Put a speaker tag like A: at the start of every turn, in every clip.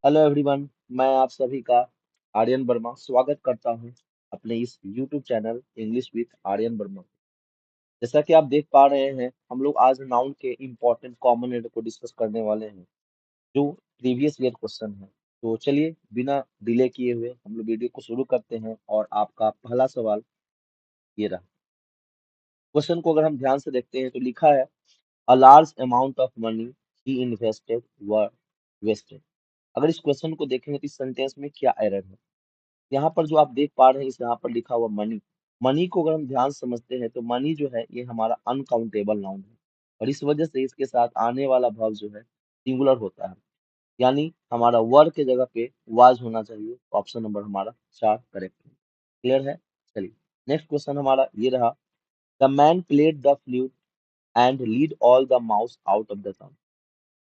A: Hello everyone. मैं आप सभी का आर्यन वर्मा स्वागत करता हूं अपने इस YouTube channel English with Aryan Verma. जैसा कि आप देख पा रहे हैं, हम लोग आज नाउन के इम्पोर्टेंट कॉमन वर्ड को डिस्कस करने वाले हैं जो प्रीवियस ईयर क्वेश्चन है। तो चलिए बिना डिले किए हुए हम लोग वीडियो को शुरू करते हैं और आपका पहला सवाल ये रहा। क्वेश्चन को अगर हम ध्यान से देखते हैं तो लिखा है a large amount of money he invested were wasted. अगर इस क्वेश्चन को देखेंगे तो इस सेंटेंस में क्या एरर है। यहाँ पर जो आप देख पा रहे हैं, इस यहाँ पर लिखा हुआ मनी। मनी को अगर हम ध्यान से समझते हैं तो मनी जो है ये हमारा अनकाउंटेबल नाउन है और इस वजह से इसके साथ आने वाला वर्ब जो है सिंगुलर होता है, यानी हमारा वर्ब के जगह पे वाज होना चाहिए। ऑप्शन नंबर हमारा 4 करेक्ट है। क्लियर है। चलिए नेक्स्ट क्वेश्चन हमारा ये रहा। The man played the flute and lead all the mouse out of the town.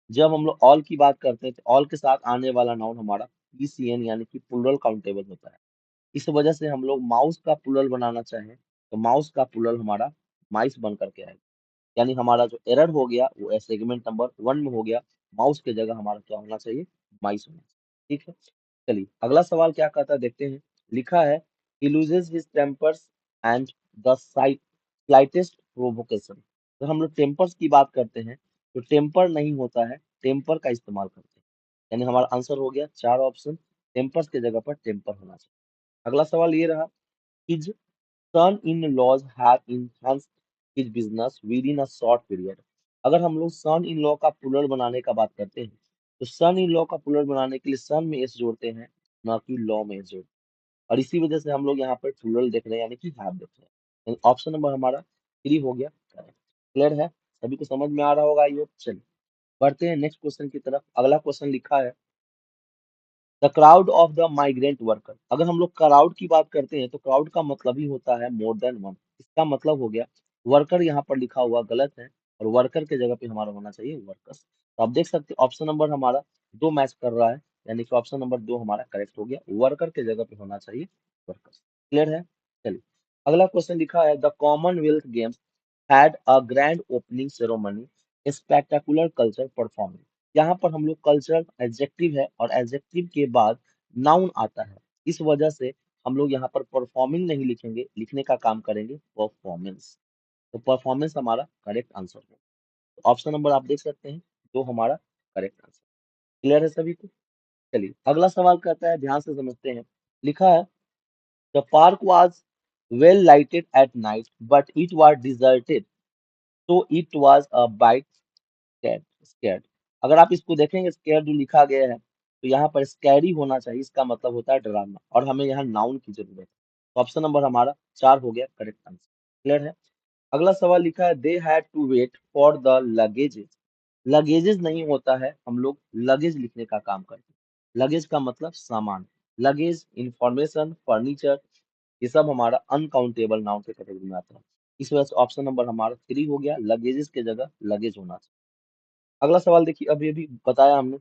A: जब हम लोग ऑल की बात करते हैं तो ऑल के साथ आने वाला नाउन हमारा पीसीएन यानी कि प्लूरल काउंटेबल होता है। इस वजह से हम लोग माउस का प्लूरल बनाना चाहें तो माउस का प्लूरल हमारा माइस बन करके आएगा, यानी हमारा जो एरर हो गया वो सेगमेंट नंबर 1 में हो गया। माउस के जगह हमारा क्या होना चाहिए, माइस होना चाहिए। ठीक है। चलिए अगला सवाल क्या कहता है देखते हैं। लिखा है he loses his tempers and the slightest provocation। तो हम लोग टेम्पर्स की बात करते हैं तो टेम्पर नहीं होता है, टेम्पर का इस्तेमाल करते हैं, यानी हमारा आंसर हो गया 4 ऑप्शन। टेम्पर्स के जगह पर टेम्पर होना चाहिए। अगला सवाल ये रहा। His son-in-laws have enhanced his business within a short period। अगर हम लोग सन इन लॉ का प्लूरल बनाने का बात करते हैं तो सन इन लॉ का प्लूरल बनाने के लिए सन में एस जोड़ते हैं, ना कि लॉ में एस जोड़ते हैं, और इसी वजह से हम लोग यहाँ पर प्लूरल देख रहे हैं यानी कि हैव देख रहे हैं। ऑप्शन नंबर हमारा 3 हो गया करेक्ट। क्लियर है, सभी को समझ में आ रहा होगा ये। चलिए बढ़ते हैं नेक्स्ट क्वेश्चन की तरफ। अगला क्वेश्चन लिखा है the crowd of the migrant worker. अगर हम लोग क्राउड की बात करते हैं तो क्राउड का मतलब ही होता है मोर देन वन। इसका मतलब हो गया वर्कर, यहाँ पर लिखा हुआ गलत है और वर्कर के जगह पे हमारा होना चाहिए वर्कर्स। तो आप देख सकते हैं ऑप्शन नंबर हमारा 2 मैच कर रहा है, यानी कि ऑप्शन नंबर 2 हमारा करेक्ट हो गया। वर्कर के जगह पे होना चाहिए वर्कर्स। क्लियर है। चलिए अगला क्वेश्चन लिखा है the Commonwealth games had a grand opening ceremony spectacular culture performance. यहाँ पर हम लोग कल्चरल एडजेक्टिव है और एडजेक्टिव के बाद नाउन आता है, इस वजह से हम लोग यहाँ पर परफॉर्मिंग नहीं लिखेंगे, लिखने का काम करेंगे परफॉर्मेंस। तो परफॉर्मेंस हमारा करेक्ट आंसर है। तो ऑप्शन नंबर आप देख सकते हैं जो हमारा करेक्ट आंसर। क्लियर है सभी को। चलिए अगला सवाल कहता है, ध्यान से समझते हैं। लिखा है the park was well lighted at night but it was deserted so it was a bit scared। अगर आप इसको देखेंगे स्केयर जो लिखा गया है तो यहाँ पर स्कैरी होना चाहिए, इसका मतलब होता है डराना, और हमें यहाँ नाउन की जरूरत है। तो ऑप्शन नंबर हमारा 4 हो गया करेक्ट आंसर। क्लियर है। अगला सवाल लिखा है they had to wait for the luggages. Luggages नहीं होता है, हम लोग लगेज लिखने का काम करते हैं। लगेज का मतलब सामान, लगेज इंफॉर्मेशन फर्नीचर, ये सब हमारा अनकाउंटेबल नाउन के कैटेगरी में आता है। इस वजह से ऑप्शन नंबर हमारा 3 हो गया, लगेजेस के जगह लगेज होना चाहिए। अगला सवाल देखिए, अभी अभी बताया हमने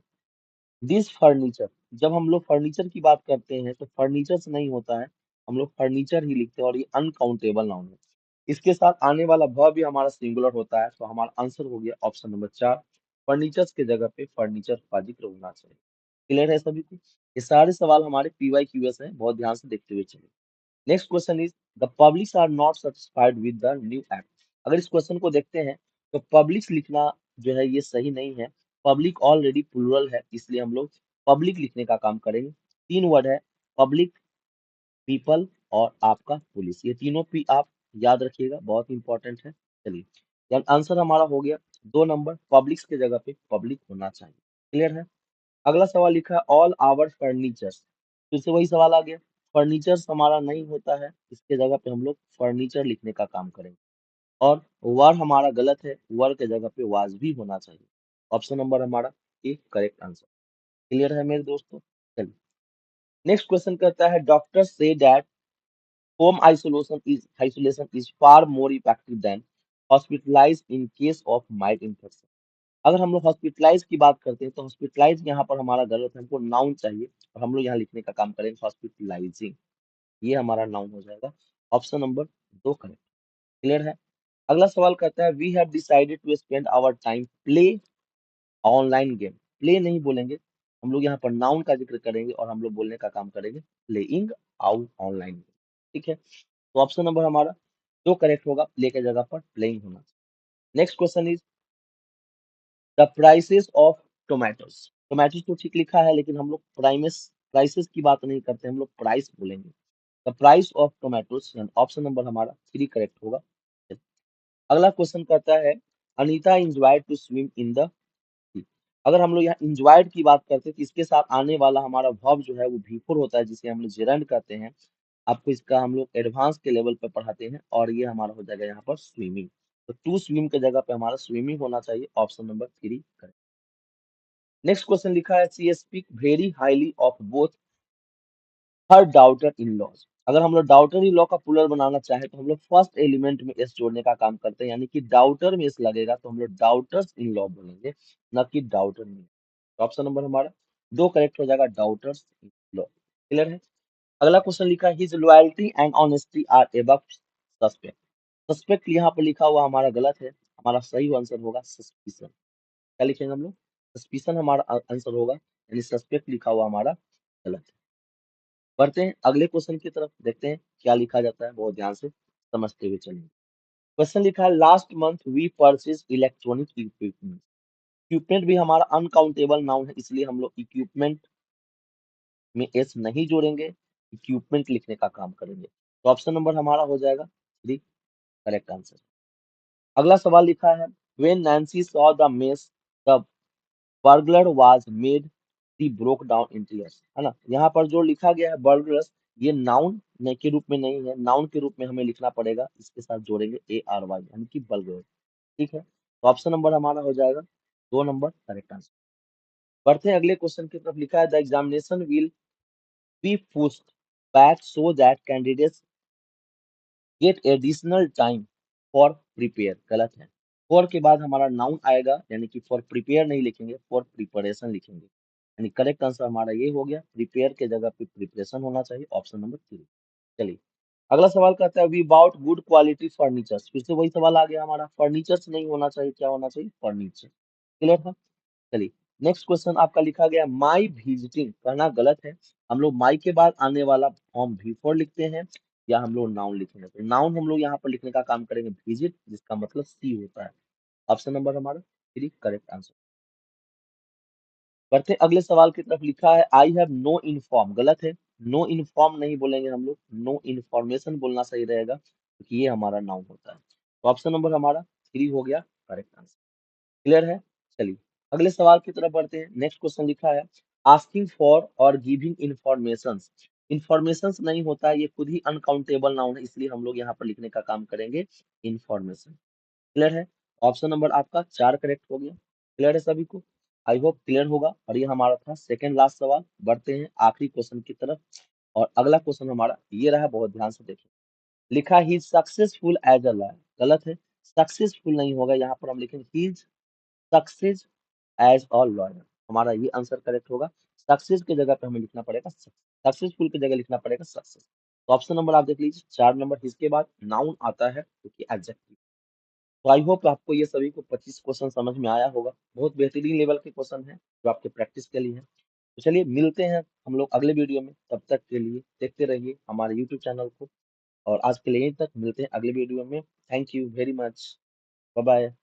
A: दिस फर्नीचर। जब हम लोग फर्नीचर की बात करते हैं तो फर्नीचर से नहीं होता है, हम लोग फर्नीचर ही लिखते हैं और ये अनकाउंटेबल नाउन है। इसके साथ आने वाला वर्ब भी हमारा सिंगुलर होता है, तो हमारा आंसर हो गया ऑप्शन नंबर 4। फर्नीचर्स के जगह पे फर्नीचर का जिक्र होना चाहिए। क्लियर है सभी को। ये सारे सवाल हमारे पीवाई क्यूएस हैं, बहुत ध्यान से देखते हुए चलिए। Next question is the publics are not satisfied with the new act. अगर इस क्वेश्चन को देखते हैं तो पब्लिक्स लिखना जो है ये सही नहीं है। पब्लिक ऑलरेडी प्लूरल है, इसलिए हम लोग पब्लिक लिखने का काम करेंगे। 3 वर्ड है, पब्लिक, पीपल और आपका पुलिस, ये तीनों भी आप याद रखिएगा, बहुत इंपॉर्टेंट है। चलिए यानी आंसर हमारा हो गया 2 नंबर, पब्लिक्स के जगह पे पब्लिक होना चाहिए। क्लियर है। अगला सवाल लिखा है ऑल आवर फर्नीचर्स। फिर से वही सवाल आ गया, फर्नीचर्स हमारा नहीं होता है, इसके जगह पे हम लोग फर्नीचर लिखने का काम करेंगे और वर हमारा गलत है, वर के जगह पे वाज भी होना चाहिए। ऑप्शन नंबर हमारा एक करेक्ट आंसर। क्लियर है मेरे दोस्तों। चलिए नेक्स्ट क्वेश्चन कहता है डॉक्टर से that home isolation is far more effective than hospitalize in case of mild infection. अगर हम लोग हॉस्पिटलाइज की बात करते हैं तो हॉस्पिटलाइज यहाँ पर हमारा गलत है, हमको नाउन चाहिए और हम लोग यहाँ लिखने का काम करेंगे हॉस्पिटलाइजिंग, ये हमारा नाउन हो जाएगा। Option number 2 correct. क्लियर है। अगला सवाल कहता है we have decided to spend our time play online game. Play नहीं बोलेंगे, हम लोग यहाँ पर नाउन का जिक्र करेंगे और हम लोग बोलने का काम करेंगे प्लेइंग आउट ऑनलाइन। ठीक है, तो ऑप्शन नंबर हमारा दो करेक्ट होगा, प्ले के जगह पर प्लेइंग होना चाहिए। Next question is the prices of tomatoes. Tomatoes तो ठीक लिखा है, लेकिन हम लोग प्राइसेस की बात नहीं करते, हम लोग प्राइस बोलेंगे। The price of tomatoes, option number हमारा थ्री करेक्ट होगा। अगला क्वेश्चन कहता है Anita enjoy to swim in the sea. अगर हम लोग यहाँ इंजॉयड की बात करते हैं तो इसके साथ आने वाला हमारा वर्ब जो है वो भी फोर होता है, जिसे हम लोग जेरंड कहते हैं। आपको इसका हम लोग एडवांस के लेवल पे पढ़ाते हैं, और ये हमारा हो जाएगा यहाँ पर स्विमिंग। तो टू स्विम के जगह पे हमारा स्विमिंग होना चाहिए, option number three correct. Next question लिखा है she speak very highly of both her daughter in laws. अगर हम लोग डाउटर इन लॉ का प्लूरल बनाना चाहे तो हम लोग फर्स्ट एलिमेंट में एस जोड़ने का काम करते हैं, यानी कि डाउटर में एस लगेगा तो हम लोग डाउटर्स इन लॉ बोलेंगे, न कि डाउटर इन। ऑप्शन नंबर हमारा दो करेक्ट हो जाएगा, डाउटर्स इन लॉ। क्लियर है। अगला क्वेश्चन लिखा है his loyalty and honesty are above suspect. Suspect यहाँ पर लिखा हुआ हमारा गलत है, हमारा सही आंसर होगा सस्पिशन। क्या लिखेंगे हम लोग, सस्पिशन हमारा आंसर होगा, यानी सस्पेक्ट लिखा हुआ हमारा गलत है। बढ़ते हैं अगले क्वेश्चन की तरफ, देखते हैं क्या लिखा जाता है, बहुत ध्यान से समझते हुए चलेंगे। क्वेश्चन लिखा है last month we purchase electronic equipment. Equipment भी हमारा अनकाउंटेबल नाउन है, इसलिए हम लोग इक्विपमेंट में एस नहीं जोड़ेंगे, इक्विपमेंट लिखने का काम करेंगे। तो ऑप्शन नंबर हमारा हो जाएगा थ्री करेक्ट आंसर। अगला सवाल लिखा है when Nancy saw the mess the burglar was made the broke down in tears, है ना। यहाँ पर जो लिखा गया है बर्गलर्स, ये नाउन के रूप में नहीं है, नाउन के रूप में हमें लिखना पड़ेगा, इसके साथ जोड़ेंगे ए आर वाई, यानी कि बर्गलर। ठीक है, तो ऑप्शन नंबर हमारा हो जाएगा दो नंबर करेक्ट आंसर। बढ़ते हैं अगले क्वेश्चन की तरफ, लिखा है the examination will be pushed back so that candidates get additional time for prepare. गलत है, फॉर के बाद हमारा नाउन आएगा, यानी कि फॉर प्रिपेयर नहीं लिखेंगे, फॉर प्रिपरेशन लिखेंगे, यानी करेक्ट आंसर हमारा ये हो गया, प्रिपेयर के जगह पे प्रिपरेशन होना चाहिए, ऑप्शन नंबर थ्री। चलिए अगला सवाल कहता है we bought good quality furnitures. फिर से वही सवाल आ गया हमारा, फर्नीचर्स नहीं होना चाहिए, क्या होना चाहिए, फर्नीचर। क्लियर है। चलिए नेक्स्ट क्वेश्चन आपका लिखा गया माई विजिटिंग, कहना गलत है, हम लोग माई के बाद आने वाला फॉर्म बिफोर लिखते हैं, या हम लोग नाउन लिखेंगे। तो नाउन हम लोग यहाँ पर लिखने का काम करेंगे विजिट, जिसका मतलब सी होता है, ऑप्शन नंबर हमारा थ्री करेक्ट आंसर। बढ़ते अगले सवाल की तरफ, लिखा है आई हैव नो इन्फॉर्म। गलत है, नो इन्फॉर्म नहीं बोलेंगे हम लोग, नो इन्फॉर्मेशन बोलना सही रहेगा, क्योंकि ये हमारा नाउन होता है। तो ऑप्शन नंबर हमारा थ्री हो गया करेक्ट आंसर। क्लियर है। चलिए अगले सवाल की तरफ बढ़ते हैं। नेक्स्ट क्वेश्चन लिखा है आस्किंग फॉर और गिविंग इंफॉर्मेशन। इंफॉर्मेशन नहीं होता है, ये खुद ही अनकाउंटेबल नाउन है, इसलिए हम लोग यहाँ पर लिखने का काम करेंगे इंफॉर्मेशन। क्लियर है। ऑप्शन नंबर आपका चार करेक्ट हो गया। क्लियर है सभी को, आई होप क्लियर होगा। और ये हमारा था सेकंड लास्ट सवाल। बढ़ते हैं आखिरी क्वेश्चन की तरफ, और अगला क्वेश्चन हमारा ये रहा, बहुत ध्यान से देखिए। लिखा ही सक्सेसफुल एज अ लॉयर। गलत है, सक्सेसफुल नहीं होगा, यहाँ पर हम लिखेंगे ही सक्सेस एज अ लॉयर, हमारा ये आंसर करेक्ट होगा। सक्सेस की जगह पे हमें लिखना पड़ेगा सक्सेसफुल की जगह लिखना पड़ेगा सक्सेस। तो ऑप्शन नंबर आप देख लीजिए, चार नंबर इसके बाद नाउन आता है, क्योंकि एडजेक्टिव। तो आई होप आपको ये सभी को 25 क्वेश्चन समझ में आया होगा, बहुत बेहतरीन लेवल के क्वेश्चन है जो आपके प्रैक्टिस के लिए है। तो चलिए मिलते हैं हम लोग अगले वीडियो में, तब तक के लिए देखते रहिए हमारे यूट्यूब चैनल को, और आज के लिए यहीं तक, मिलते हैं अगले वीडियो में। Thank you very much, bye bye.